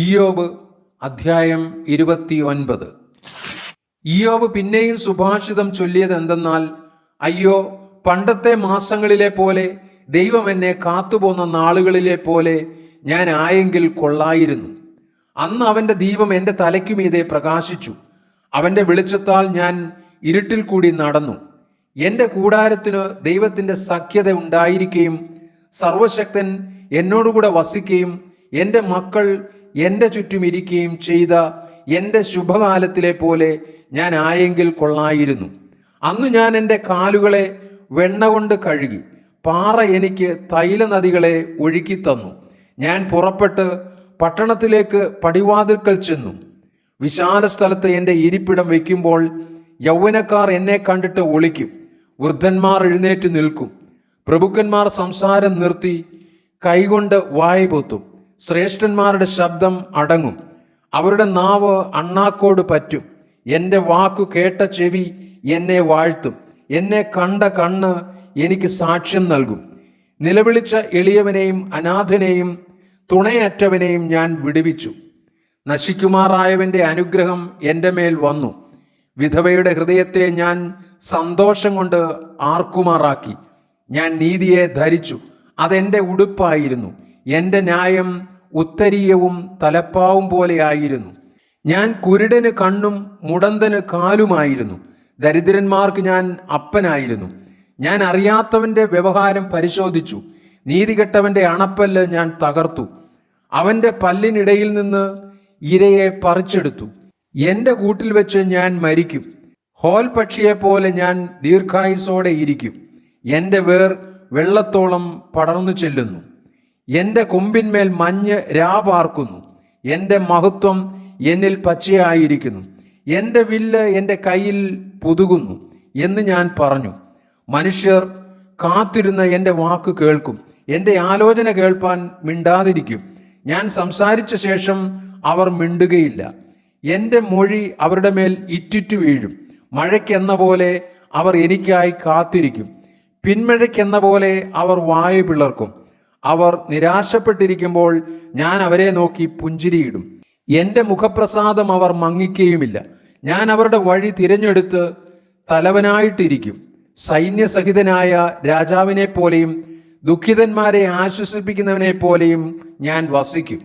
ഇയ്യോബ് അധ്യായം 29. ഇയ്യോബ് പിന്നെയും സുഭാഷിതം ചൊല്ലിയത് എന്തെന്നാൽ, അയ്യോ, പണ്ടത്തെ മാസങ്ങളിലെ പോലെ, ദൈവം എന്നെ കാത്തുപോന്ന നാളുകളിലെ പോലെ ഞാൻ ആയെങ്കിൽ കൊള്ളായിരുന്നു. അന്ന് അവൻ്റെ ദീപം എൻ്റെ തലയ്ക്കുമീതെ പ്രകാശിച്ചു. അവൻ്റെ വെളിച്ചത്താൽ ഞാൻ ഇരുട്ടിൽ കൂടി നടന്നു. എൻ്റെ കൂടാരത്തിന് ദൈവത്തിൻ്റെ സഖ്യത ഉണ്ടായിരിക്കുകയും സർവശക്തൻ എന്നോടുകൂടെ വസിക്കുകയും എൻ്റെ മക്കൾ എൻ്റെ ചുറ്റും ഇരിക്കുകയും ചെയ്ത എൻ്റെ ശുഭകാലത്തിലെ പോലെ ഞാൻ ആയെങ്കിൽ കൊള്ളായിരുന്നു. അന്ന് ഞാൻ എൻ്റെ കാലുകളെ വെണ്ണ കൊണ്ട് കഴുകി, പാറ എനിക്ക് തൈല നദികളെ ഒഴുക്കി തന്നു. ഞാൻ പുറപ്പെട്ട് പട്ടണത്തിലേക്ക് പടിവാതിൽക്കൽ ചെന്നു. വിശാല സ്ഥലത്ത് എൻ്റെ ഇരിപ്പിടം വയ്ക്കുമ്പോൾ യൗവനക്കാർ എന്നെ കണ്ടിട്ട് ഒളിക്കും. വൃദ്ധന്മാർ എഴുന്നേറ്റ് നിൽക്കും. പ്രഭുക്കന്മാർ സംസാരം നിർത്തി കൈകൊണ്ട് വായ പൊത്തും. ശ്രേഷ്ഠന്മാരുടെ ശബ്ദം അടങ്ങും. അവരുടെ നാവ് അണ്ണാക്കോട് പറ്റും. എൻ്റെ വാക്കു കേട്ട ചെവി എന്നെ വാഴ്ത്തും. എന്നെ കണ്ട കണ്ണ് എനിക്ക് സാക്ഷ്യം നൽകും. നിലവിളിച്ച എളിയവനെയും അനാഥനെയും തുണയറ്റവനെയും ഞാൻ വിടുവിച്ചു. നശിക്കുമാറായവൻ്റെ അനുഗ്രഹം എൻ്റെ മേൽ വന്നു. വിധവയുടെ ഹൃദയത്തെ ഞാൻ സന്തോഷം കൊണ്ട് ആർക്കുമാറാക്കി. ഞാൻ നീതിയെ ധരിച്ചു, അതെൻ്റെ ഉടുപ്പായിരുന്നു. എൻ്റെ ന്യായം ഉത്തരീയവും തലപ്പാവും പോലെയായിരുന്നു. ഞാൻ കുരുടന് കണ്ണും മുടന്തന് കാലുമായിരുന്നു. ദരിദ്രന്മാർക്ക് ഞാൻ അപ്പനായിരുന്നു. ഞാൻ അറിയാത്തവൻ്റെ വ്യവഹാരം പരിശോധിച്ചു. നീതികെട്ടവൻ്റെ അണപ്പല്ല് ഞാൻ തകർത്തു. അവൻ്റെ പല്ലിനിടയിൽ നിന്ന് ഇരയെ പറിച്ചെടുത്തു. എൻ്റെ കൂട്ടിൽ വെച്ച് ഞാൻ മരിക്കും. ഹോൽ പക്ഷിയെപ്പോലെ ഞാൻ ദീർഘായുസോടെ ഇരിക്കും. എൻ്റെ വേർ വെള്ളത്തോളം പടർന്നു ചെല്ലുന്നു. എൻ്റെ കൊമ്പിന്മേൽ മഞ്ഞ് രാപാർക്കുന്നു. എൻ്റെ മഹത്വം എന്നിൽ പച്ചയായിരിക്കുന്നു. എൻ്റെ വില്ല് എൻ്റെ കയ്യിൽ പുതുകുന്നു എന്ന് ഞാൻ പറഞ്ഞു. മനുഷ്യർ കാത്തിരുന്ന് എൻ്റെ വാക്ക് കേൾക്കും. എൻ്റെ ആലോചന കേൾപ്പാൻ മിണ്ടാതിരിക്കും. ഞാൻ സംസാരിച്ച ശേഷം അവർ മിണ്ടുകയില്ല. എൻ്റെ മൊഴി അവരുടെ മേൽ ഇറ്റിറ്റു വീഴും. മഴയ്ക്കെന്ന പോലെ അവർ എനിക്കായി കാത്തിരിക്കും. പിന്മഴയ്ക്കെന്ന പോലെ അവർ വായ പിളർക്കും. അവർ നിരാശപ്പെട്ടിരിക്കുമ്പോൾ ഞാൻ അവരെ നോക്കി പുഞ്ചിരിയിടും. എൻ്റെ മുഖപ്രസാദം അവർ മങ്ങിക്കുകയുമില്ല. ഞാൻ അവരുടെ വഴി തിരഞ്ഞെടുത്ത് തലവനായിട്ടിരിക്കും. സൈന്യസഹിതനായ രാജാവിനെ പോലെയും ദുഃഖിതന്മാരെ ആശ്വസിപ്പിക്കുന്നവനെ പോലെയും ഞാൻ വസിക്കും.